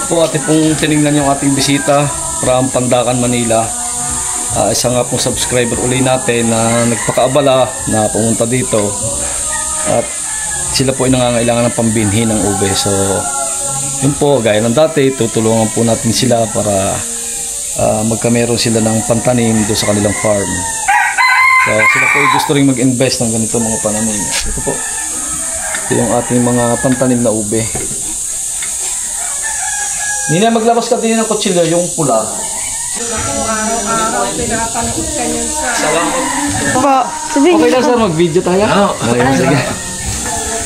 po atin pong tinignan yung ating bisita from Pandacan, Manila. Isa nga pong subscriber uli natin na nagpakaabala na pumunta dito. At sila po ay nangangailangan ng pambinhi ng ube. So, yun po, gaya ng dati, tutulungan po natin sila para magkameron sila ng pantanim doon sa kanilang farm. So, sila po ay gusto rin mag-invest ng ganito mga pananim. Ito po. Ito yung ating mga pantanim na ube. Nina, maglabas ka din ng kutsilyo, yung pula. Araw-araw, pinapanood ka niyan sa... Salamat. Po, sabihin Okay lang sir, mag-video tayo. Oo. Sige.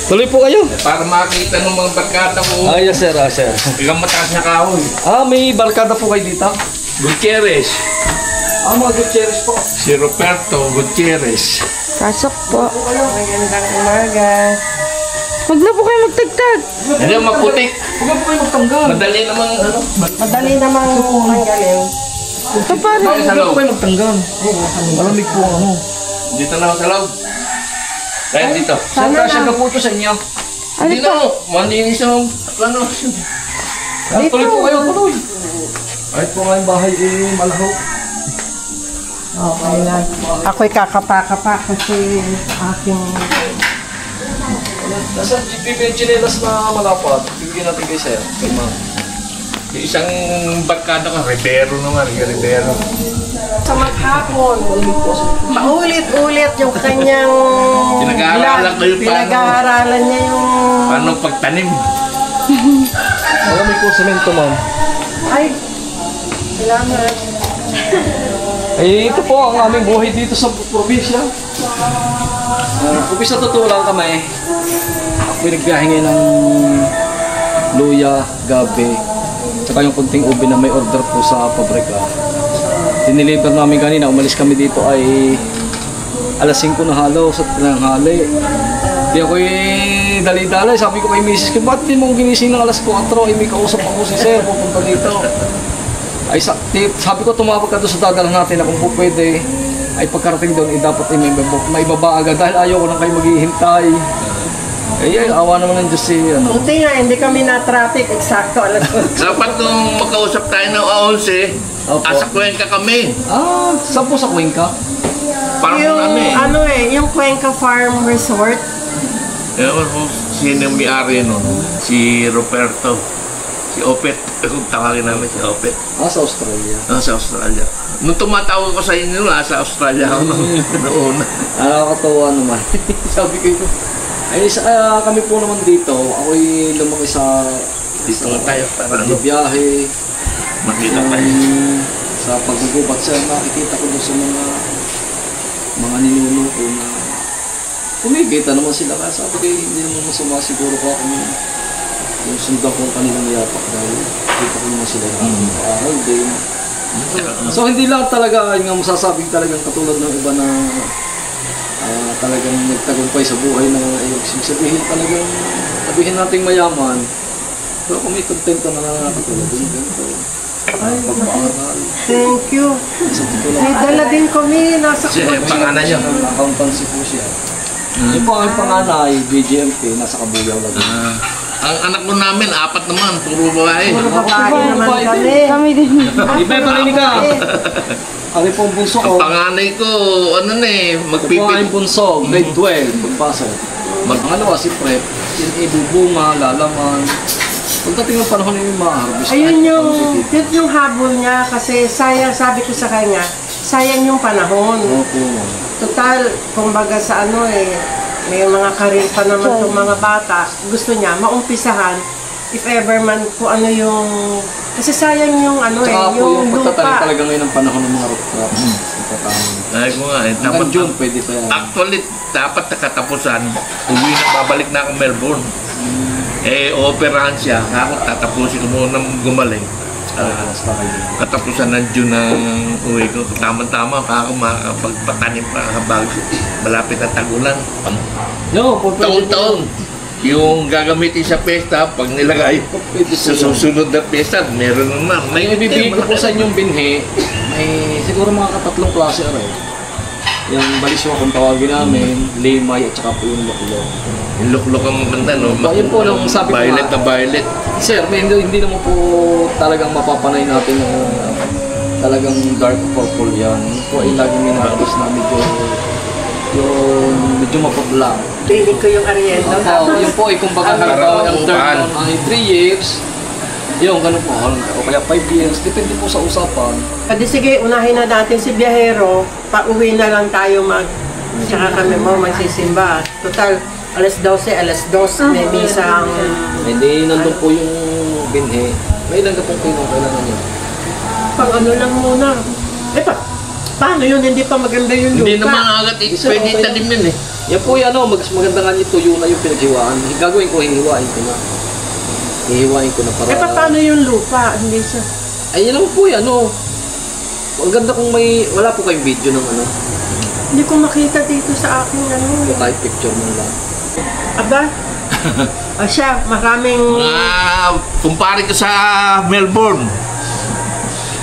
Tuloy po kayo. Para makita ng mga barkada ko. Yes sir, sir. Ilang mataas na kahoy. May barkada po kayo dito? Gutierrez. Mga Gutierrez po. Si Roberto Gutierrez. pasok po. Magandang umaga. Wag na po kayo magtagtag. Hindi, maputik. Huwag po kayo magtanggal. Madali namang ano. Madali namang tanggalin. So, paano? Sa Huwag loob. po kayo magtanggal. Malamig po ang ano. Dito na ako sa loob. Dahil dito. Saan kasya ka po ito sa inyo? Ano Hindi po? na, malinis ang ano. Tuloy po kayo, tuloy. Kahit po nga yung bahay malahok. Okay na. Ako'y kakapa-kapa kasi aking... Nasa GPP chinelas na malapat. Bigyan natin kay sir. Kay ma'am. Yung isang barkada ko, Rivero naman. Rivero. Sa maghapon, paulit-ulit yung kanyang... Pinag-aaralan ko yung paano. Pinag-aaralan niya yung... Paano pagtanim? Malamig po semento ma'am. Ay, salamat. Ito po ang aming buhay dito sa probinsya. Sa totoo lang kami, ako naghahingi ng luya, gabi, tsaka yung kunting ube na may order po sa pabrika. Diniliver namin kanina, umalis kami dito ay alas 5 na halos at tinanghali. Di ako dali-dali, sabi ko kay misis ko, ba't di mo ginising ng alas 4? Ay may kausap ako si sir, pupunta dito. Ay sabi ko tumawag ka doon sa dadalhan natin na kung po pwede ay pagkarating doon dapat may baba agad dahil ayaw ko na kayo maghihintay. Ay awa naman ng Diyos si ano. Buti nga, hindi kami na-traffic. Eksakto, alas ko. Dapat nung makausap tayo ng 11, Opo. asa Cuenca kami. Saan po sa Cuenca? Parang Yung, ano yung Cuenca Farm Resort. Ewan ko sino yung may-ari nun. Si Roberto. Si Opet. Kung tawagin namin si Opet. Sa Australia. Sa Australia. Nung tumatawag ko sa inyo, sa Australia ako noon. Nakakatawa naman. Sabi ko ito. Ay kami po naman dito. Ako'y lumaki sa Dito nga tayo para ano, biyahe. makita tayo. Sa paggugubat sir, nakikita ko doon sa mga ninuno ko na kumikita naman sila. Kaya sabi ko hindi naman masama siguro ko ako yung sundan ko kanilang yapak dahil kita ko naman sila na aral din. So hindi lang talaga yung masasabing talagang katulad ng iba na talagang nagtagumpay sa buhay na sabihin talagang sabihin nating mayaman. Pero kung may kontento na nakakatulad din ganito. Pagpaaral. Thank you. Sa titulo. May dala din kami. Nasa Siya, pangalan niya. Accountancy po siya. Yung po ang panganay, BGMP, nasa Kabuyaw lang. Ang anak mo namin, 4 naman, puro babae. Puro babae naman kami. Kami din. Ibe, parinig ka! Kami pong bunso Ang ko. panganay ko, ano na eh, Ito po ang magpipit. bunso, grade 12, pagpasok. Pangalawa si Prep, ibubunga, lalaman. Pagdating ng panahon yung ma-harvest. Ayun yung habol niya kasi sayang, sabi ko sa kanya, sayang yung panahon. Opo. Total, kumbaga sa ano may mga karir pa naman itong mga bata. Gusto niya, maumpisahan, if ever man, kung ano yung... Kasi sayang yung ano Tsaka po yung yung pagtatanim lupa. talaga ngayon ng panahon ng mga rock crops. Pagtatanim. Ay ko nga eh, dapat Hanggang June, pwede pa yan. Actually, dapat nakatapusan. Uwi na, babalik na ako Melbourne. Operahan siya. Ako, tatapusin ko muna gumaling. Basta kayo. Katapusan ng June ng uwi ko. Tama-tama, ako makakapagpatanim pa habang malapit na tagulan. No, po Taon-taon. Yung gagamitin sa pesta, pag nilagay sa susunod na pesta, meron naman. May ibibigay ko po sa inyong binhi, may siguro mga katatlong klase aray. Yung baliswa kung tawagin namin, limay at saka po yung luklok. Yung luklok ang maganda, no? Yun po lang sabi ko Violet nga. na violet. Sir, hindi naman po talagang mapapanay natin yung talagang dark purple yan. Yun po ay laging minagis na medyo mapabla. Pinig ko yung Ariendo. Yun po ay kumbaga halimbawa ang term ay 3 years. Yung ganun po, o kaya 5 years, depende po sa usapan. Pwede sige, unahin na natin si Biyahero, pauwi na lang tayo tsaka kami magsisimba. Total, alas 12, may misa ang... Hindi, nandun po yung binhe. May ilan ka pong kailangan niya. Pag ano lang muna. Paano yun? Hindi pa maganda yung lupa. Hindi naman agad pwede tanimin eh. Yan po yan, maganda nga nito, tuyo na yung pinaghiwaan. Gagawin ko, hihiwain ko na. Hihiwain ko na para... paano yung lupa? Hindi siya... Ay, yun naman po yan, Ang ganda kung wala po kayong video ng Hindi ko makita dito sa akin, kahit picture mo lang. Aba? Siya, maraming... Kumpare ko sa Melbourne.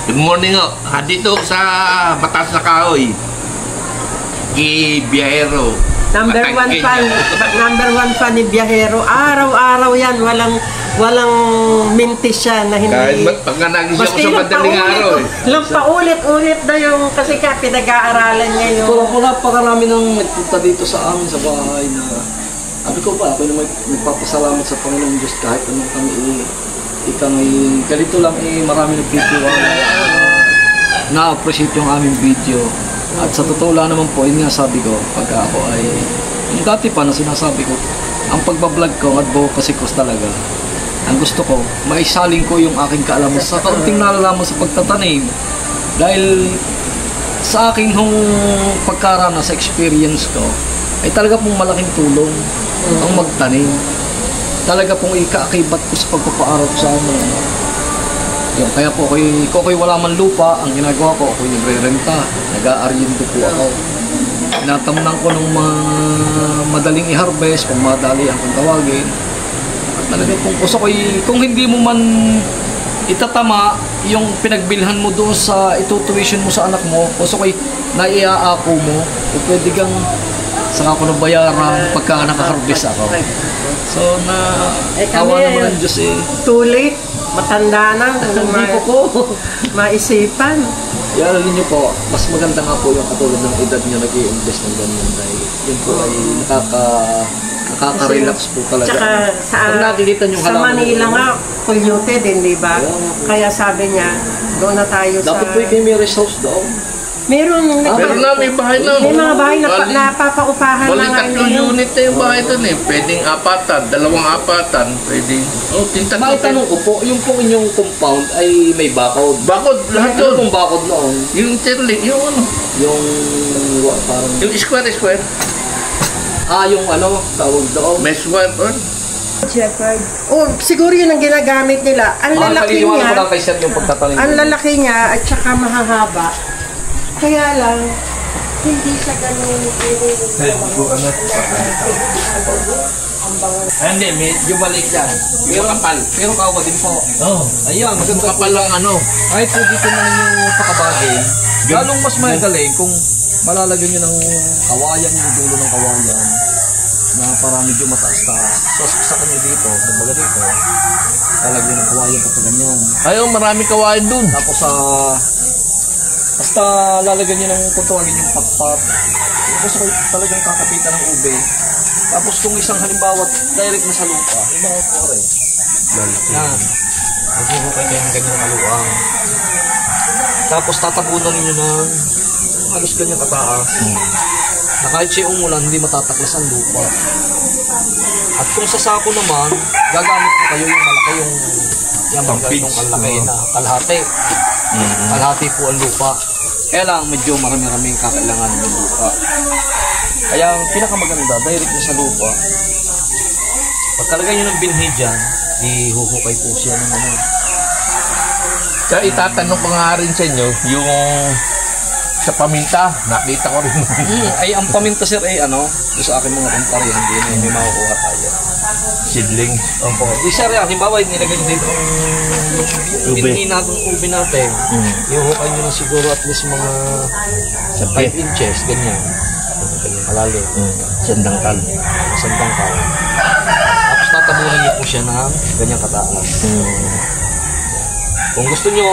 Good morning ho. Dito sa Batas na Kahoy. Biyahero. Number one fan ni Biyahero. Araw-araw yan. Walang mintis siya na hindi... Kahit pagka nagising ako sa madaling araw eh. Lang paulit-ulit na yung... Kasi pinag-aaralan niya yung... So, napakarami nang nagpunta dito sa amin sa bahay na... Sabi ko ba, ako naman nagpapasalamat sa Panginoon Diyos kahit anong kami ganito lang marami nagtitiwala na-appreciate yung aming video. At sa totoo lang naman po, yun nga sabi ko, pagka ako ay... Yung dati pa na sinasabi ko, ang pagbablog ko, advocacy ko talaga. Ang gusto ko, maisaling ko yung aking kaalaman sa kaunting nalalaman sa pagtatanim. Dahil sa aking pagkarana sa experience ko, ay talaga pong malaking tulong ang magtanim. Talaga pong ikaakibat ko sa pagpapaaral ko sa amin. Yung, kaya po kung ako'y wala man lupa, ang ginagawa ko, ako'y nagre-renta. Nag-aariendo po ako. Tinatamnan ko ng mga madaling i-harvest, kung madali ang kung tawagin. At talaga kung gusto ko, kung hindi mo man itatama yung pinagbilhan mo doon sa itutuition mo sa anak mo, gusto ko naiaako mo, o pwede kang saka ko na bayaran pagka nakaharvest ako. So, awa naman ng Diyos Too late. Matanda na. Hindi po ko. Maisipan. Yan, alam niyo po, mas maganda nga po yung katulad ng edad niya nag-i-invest ng ganyan dahil yun po ay nakaka-relax po talaga. Tsaka sa Manila nga, polluted din, di ba? Kaya sabi niya, doon na tayo sa... Dapat po kayo may rest house doon. Meron na, may bahay na. May mga bahay na napapaupahan Bali, na tatlong unit na yung bahay doon eh. Pwedeng apatan, 2 apatan, pwedeng... tintatlo. Maitanong ko po, yung po inyong compound ay may bakod. Bakod, lahat Ano doon. pong bakod noon? Yung terlik, yung ano. Yung parang... Yung square. yung tawag doon. May square doon. Shepherd. Oh, siguro yun ang ginagamit nila. Ang lalaki niya. Ko lang kay Sir yung pagtatanim. Ang lalaki niya at saka mahahaba. Kaya lang, hindi siya ganun. Hindi, medyo balik yan. Yung kapal. Pero kawa din po. Oo. Ayun, maganda po. Kapal lang ano. Kahit po dito na ninyo pakabagay, lalong mas magaling kung malalagyan nyo ng kawayan, yung dulo ng kawayan na para medyo mataas-taas. So, sa kanya dito, kumbaga dito, lalagyan ng kawayan kapag ganyan. Ayun, marami kawain dun. Tapos basta lalagyan nyo ng kuntuwagin yung patpat. Gusto ko talagang kakapitan ng ube. Tapos kung isang halimbawa direct na sa lupa, yung mga kore. Yan. Maghihukay kayo ng ganyan maluwang. Tapos tatabunan ninyo ng halos ganyan kataas. Na kahit siya umulan, hindi matataklas ang lupa. At kung sa sako naman, gagamit po kayo yung malaki yung ganong kalaki na kalahati. Kalahati po ang lupa. Kaya lang medyo marami-rami kakailangan ng lupa. Kaya ang pinakamaganda, direct na sa lupa. Pagkalagay nyo ng binhi dyan, ihuhukay po siya ng Kaya itatanong ko nga rin sa inyo, yung sa paminta, nakita ko rin. ay, ang paminta sir ay doon sa akin mga kumpare, hindi na may makukuha tayo. Seedlings. Opo. Di sir, halimbawa, nilagay nyo dito yung Ube. binhi natin, ube natin. Iuhukay nyo na siguro at least mga 5 inches, ganyan. Ganyan kalalim. Sandangkal. Sandang ka. Tapos tatabunan nyo po siya ng ganyang kataas. Kung gusto nyo,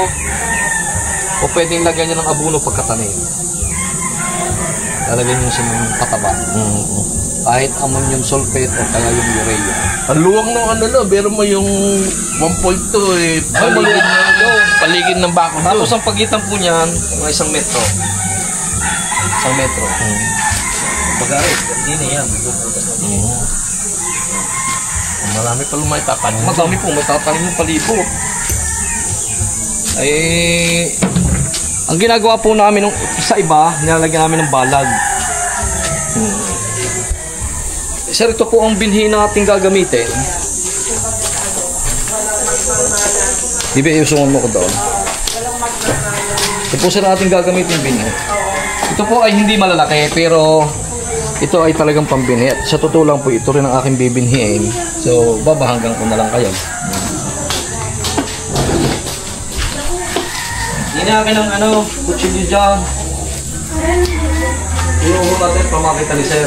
o pwedeng lagyan nyo ng abono pagkatanim. Lalagyan nyo siya ng pataba. Kahit ammonium sulfate o kaya yung urea. Ang luwag ng ano na, pero mo yung 1.2 eh, paligid ng bako doon. Tapos ang pagitan po niyan, mga 1 metro. 1 metro. Pag-arit, hindi na yan. Marami pa lumay tapan. Madami po, may tatanim yung palibot. Eh, ang ginagawa po namin sa iba, nilalagyan namin ng balag. Sir, ito po ang binhi natin gagamitin. Bibi, iusungan mo ko doon. Ito po sir natin gagamitin binhi. Ito po ay hindi malalaki, pero ito ay talagang pambinhi. At sa totoo lang po, ito rin ang aking bibinhiin. So, babahanggang ko na lang kayo. Hinagin ng kutsilyo dyan. Inuho natin, pamakita ni sir.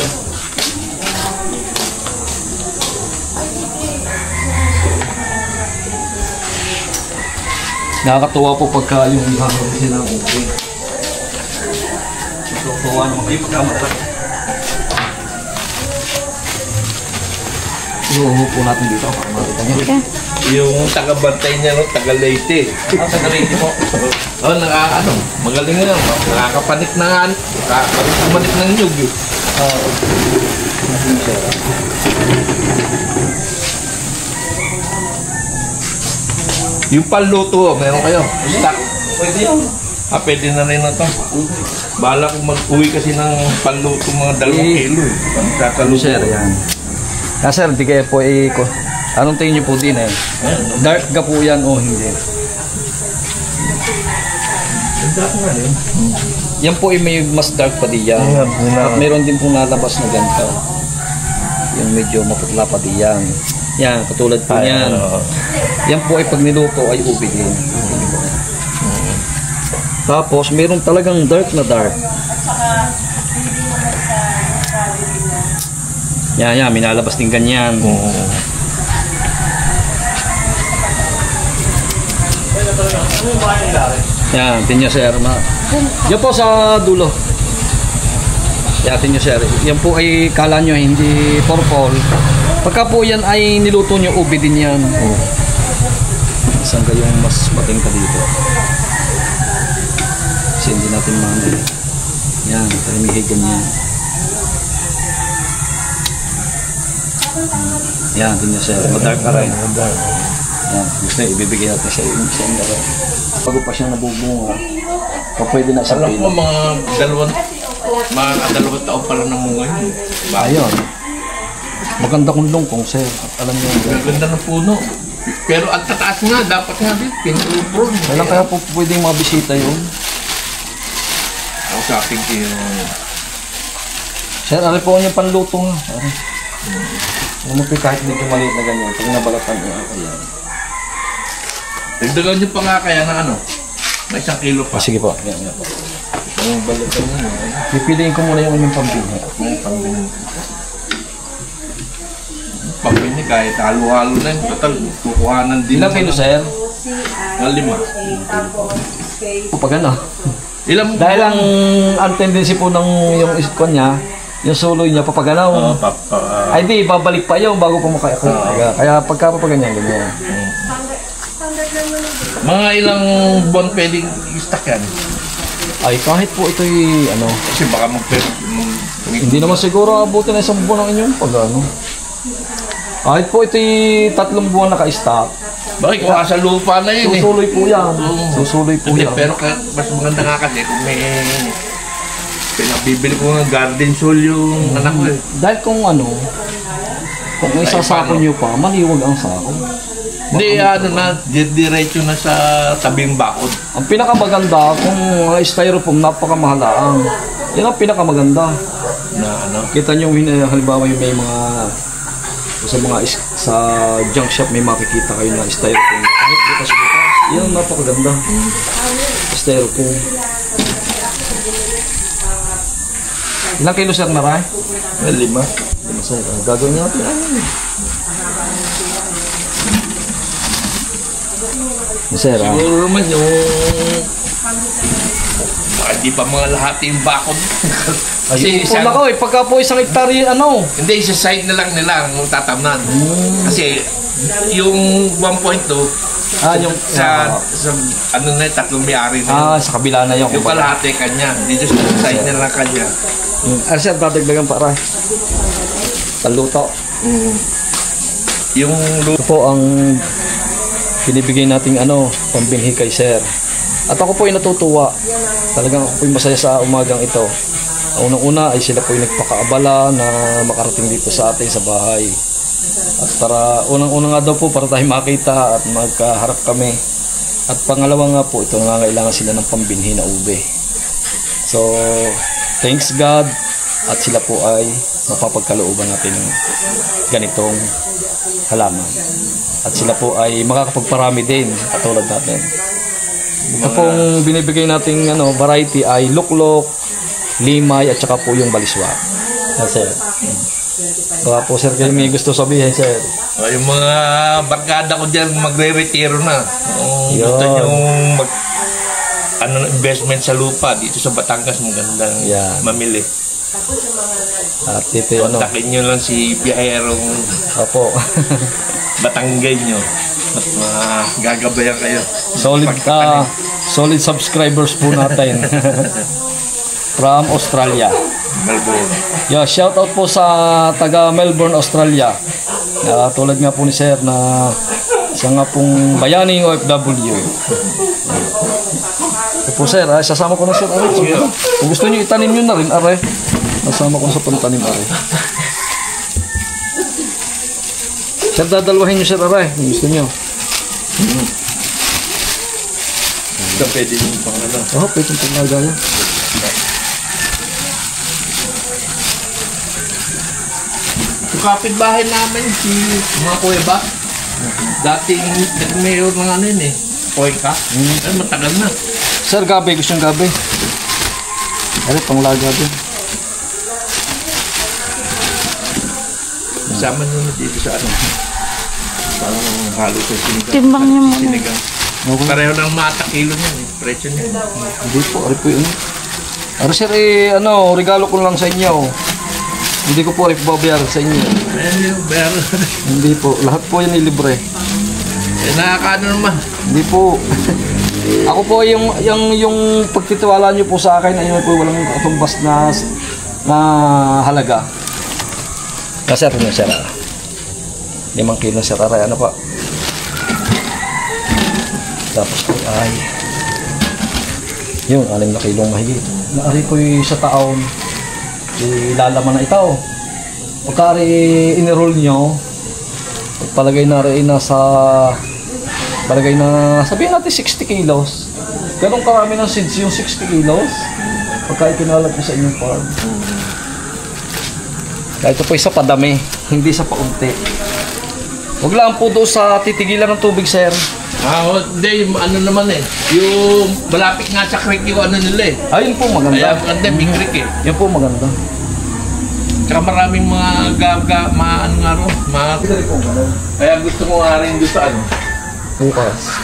Nakakatuwa po pagka yung hahawin ng okay. Nakakatuwa naman kayo pagkamatala. Iuho po natin dito para makita nyo. Yung taga-bantay niya, no? Taga-Leyte. Sa Galete po. Oh, magaling nga. Nakakapanik na nga. Nakakapanik ng nyug eh. Yung panluto, meron kayo? Stock. Pwede yun. Pwede na rin na ito. Bala kong mag-uwi kasi ng panluto mga 2 kilo eh. Kakaluto. Sir, yan. Sir, di kaya po anong tingin nyo po din eh? Dark ka po yan o hindi? Dark nga rin. Yan po ay may mas dark pa di yan. At meron din po nalabas na ganito. Yung medyo maputla pa di yan. Yan, katulad po yan. Yan po ay pag niluto ay ube din. Tapos meron talagang dark na dark. Yan, minalabas din ganyan. Yan, tingnan sir. Yan po sa dulo. Yan, tingnan sir. Yan po ay kala nyo hindi purple. Pagka po yan ay niluto nyo, ube din yan. Isang kayong mas mating ka dito. Kasi hindi natin mamay. Yan, kalimihig ganyan. Yan, tingnan sir. Madark ka rin. Yan, gusto nyo, ibibigay natin sa inyo. Bago pa siya nabubunga, pwede na isang Alam ko kilo. mga 2 taon pa lang namunga yun. Ayun. Maganda kong lungkong, sir. At alam niyo yung Ganda ng puno. Pero ang tataas nga, dapat nga din, pinupron. kailan kaya po pwedeng mabisita yun? Ako sa akin kayo. Sir, ano po yung panluto nga? Ano po kahit medyo maliit na ganyan, pag nabalatan niya, ayan. Dagdagan nyo pa nga kaya na may 1 kilo pa. Sige po. Yan. Ang balatan nyo. Pipiliin ko muna yung inyong pambinhi. Pambini kahit halo-halo na yun. Total, kukuhanan din. Ilang kilo, sir? 5. Pag ano? Ilang Dahil ang tendency po ng yung isikon niya, yung suloy niya papagalaw. Ay di, babalik pa yun bago po makaya. Kaya pagka papaganyan, ganyan. mga ilang buwan pwedeng i-stack yan. Ay kahit po ito'y ano, Kasi baka hindi naman siguro abutin na 1 buwan ang inyong pag ano. Kahit po ito'y 3 buwan naka-stock. bakit kung sa lupa na yun Susuloy po yan. Susuloy po Hindi, yan. pero mas maganda nga kasi kung may pinabibili ko ng garden soil yung anak ko eh. Dahil kung ano, kung may sasako nyo pa, maliwag ang sako. Hindi, diretso na sa tabing bakod. Ang pinakamaganda, kung styrofoam, napakamahalaang. Yan ang pinakamaganda. Na ano? Kita nyo, halimbawa yung may mga sa mga sa junk shop may makikita kayo na styrofoam. Kahit butas-butas. Yan, napakaganda. Styrofoam. Ilang kilo sir na rin? 5. 5 sir. Gagawin natin. Sir, Siguro naman yung... Hindi pa mga lahat yung bakod. Kasi Kasi ko pagka po isang hektarya, ano? hindi, sa side na lang nila ang tatamnan. Kasi yung 1.2, Yung sa ano na, 3 may-ari na yun. sa kabila na yung Yung kalahati kanya. Dito sa side na lang kanya. Sir, dadagdagan para. Paluto. Yung Ito po ang binibigay nating pambinhi kay sir. At ako po ay natutuwa. Talagang ako po ay masaya sa umagang ito. Unang-una ay sila po ay nagpakaabala na makarating dito sa atin sa bahay. At para unang-una nga daw po para tayo makita at magkaharap kami. At pangalawa nga po, ito nangangailangan sila ng pambinhi na ube. So, thanks God at sila po ay mapapagkalooban natin ng ganitong halaman. At sila po ay makakapagparami din katulad natin. Ito pong binibigay nating variety ay luklok, limay at saka po yung baliswa. Sir. Baka po sir kayo may gusto sabihin sir. yung mga barkada ko dyan magre-retiro na. Kung Yun. gusto nyong investment sa lupa dito sa Batangas, magandang Yan. mamili. At ito Kontakin nyo lang si Biyaherong Opo. Batanggay nyo. At gagabayan kayo. Solid subscribers po natin. From Australia. Melbourne. Yeah, shout out po sa taga Melbourne, Australia. Tulad nga po ni sir na siya nga pong bayaning OFW. Ito po sir, sasama ko na sir. Kung gusto niyo itanim nyo na rin, are. Sasama ko sa pantanim, are. Sir, dadalwahin nyo sir, are. Kung gusto nyo. Pwede yung pang Pwede yung pangagaya. Yung kapitbahay namin, si mga kuweba, dating nag-mayor ng yun Koyka. Ay, matagal na. Sir, gabi. Gusto yung gabi. Ano, panglaga din. Kasama nyo na dito sa parang halo sa sinigang. Timbang niyo muna. Sinigang. Pareho ng matakilo niya, presyo niya. Hindi po, ari po yun. Ari sir, regalo ko lang sa inyo. Hindi ko po babayaran sa inyo. Ayan yung bayaro. Hindi po, lahat po yan ilibre. Nakakano naman. Hindi po. Ako po yung pagtitiwala niyo po sa akin ay po walang katumbas na halaga. Kasi ito na sir. 5 kilo sir, aray, ano pa. Tapos po ay yung 6 na kilong mahigit. Naari po sa taon ilalaman na ito. Pagka in-roll nyo, pagpalagay na rin palagay na sabihin natin 60 kilos. Ganong karami ng seeds yung 60 kilos pagka ikinalag po sa inyong farm. Kaya ito po isa padami, hindi sa paunti. Huwag lang po doon sa titigilan ng tubig sir. Hindi, ano naman yung malapit nga sa creek yung nila Ayun po maganda. Kaya maganda, big creek Yan po maganda. Tsaka maraming mga kaya gusto ko nga rin doon sa Bukas.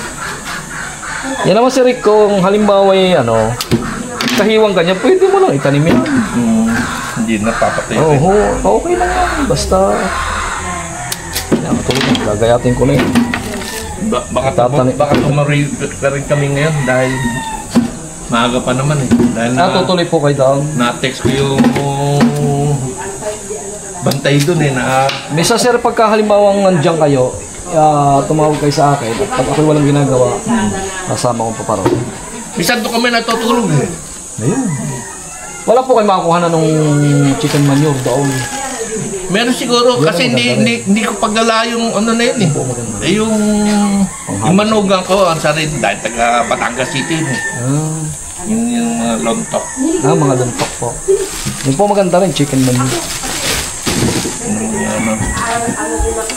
Yan naman si Rick, kung halimbawa kahiwang ganyan, pwede mo lang itanim yan. Hindi napapatay. Okay lang yan. Basta yan, tulad yan, gagayatin ko na yun. Baka tumari rin kami ngayon dahil maaga pa naman dahil Tutuloy po kayo doon. na-text ko yung bantay doon Misa sir, pagka halimbawang nandiyan kayo, tumawag kayo sa akin. Pag ako'y walang ginagawa, kasama kong paparoon. minsan doon kami natutulog Ayun. Wala po kayo makakuha na nung chicken manure doon. meron siguro kasi hindi ko pagdala yung na yun yung manugang ko ang sarili dahil taga Batangas City yung mga lontok Mga luntok po. Yun po maganda rin, chicken manure.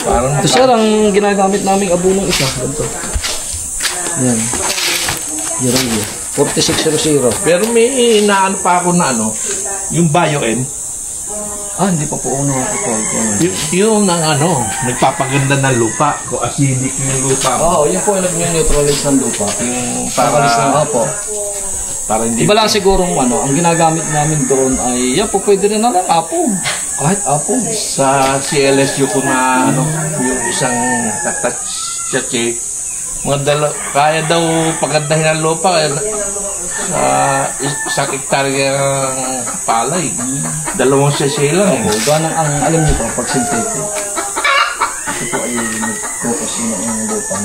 Parang Ito sir, ang ginagamit naming abunong isa. Ganito. Yan. Urea. 4600. pero may inaano pa ako na ano, yung Bio-N. Hindi pa po uno ako po. Yung ang ano, nagpapaganda ng lupa. Kung acidic yung lupa. Oo, yun po yung nag-neutralize ng lupa. Yung Kakalis ng para, apo. para hindi. Iba lang sigurong ano, ang ginagamit namin doon ay, po pwede rin na lang apong. Kahit apong. Sa CLSU ko na ano, yung isang tatach kaya daw pagandahin ng lupa kaya sa isang ektaryang palay. 2 sesi lang. Opo, ganang ang alam niyo po, pag synthetic. Ito po ay nag-focus yun ang lupa.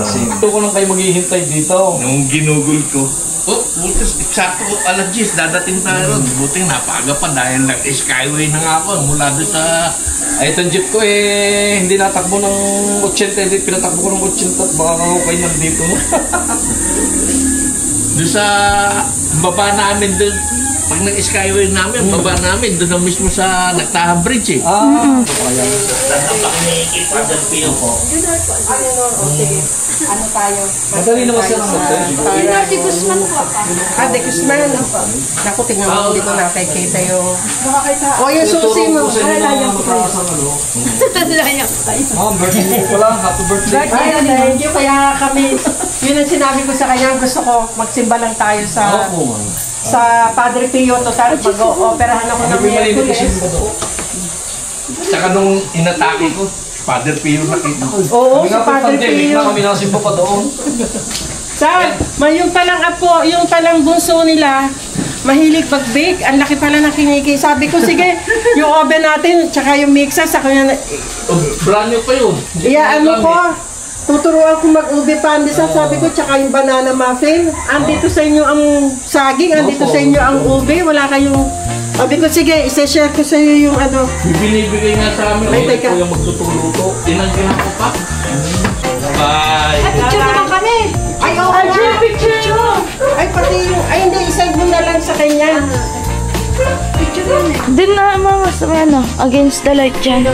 Ito ko lang kayo maghihintay dito. Nung ginugol ko, butas, eksakto alas 10, dadating tayo ron. Buting napaga pa dahil nag-skyway na nga ako mula doon sa... Ay, itong jeep ko hindi natakbo ng 80, hindi pinatakbo ko ng 80 at baka kakukay nandito. Doon sa baba namin doon, pag nag-skyway namin, baba namin, doon na mismo sa Nagtahan Bridge eh. Kaya. Ano tayo? Madali naman siya ng hotel. De Guzman. Naku, tingnan mo, hindi ko nakikita yung... yung susi mo. Birthday ko pala. Happy birthday. Ay, thank you. Kaya kami, yun ang sinabi ko sa kanya, gusto ko magsimba lang tayo sa Padre Pio. Total, mag-operahan ako ng Miyerkules. Saka nung inatake ko, Father Pio nakita ko. Oo, si Padre Pio. Kami nasimba pa doon. Saan? Yung palang apo, yung palang bunso nila, mahilig mag-bake. Ang laki pala ng kiniki. Sabi ko, sige, yung oven natin, tsaka yung mixer, sa kanya, Brand new pa yun. ano ko, tuturuan ko mag-ube pandesal, sabi ko, tsaka yung banana muffin. Andito sa inyo ang saging, andito sa inyo ang ube, wala kayong... Sabi ko, sige, isa-share ko sa iyo yung ano. Binibigay nga sa amin. Ay, teka. Yung magtutuluto. Tinanggihan ko pa. Bye. Picture naman kami! Ay, oo nga! Picture mo! Ay, pati yung... Ay, hindi, isend mo na lang sa kanya. Din na, mama, sa against the light dyan.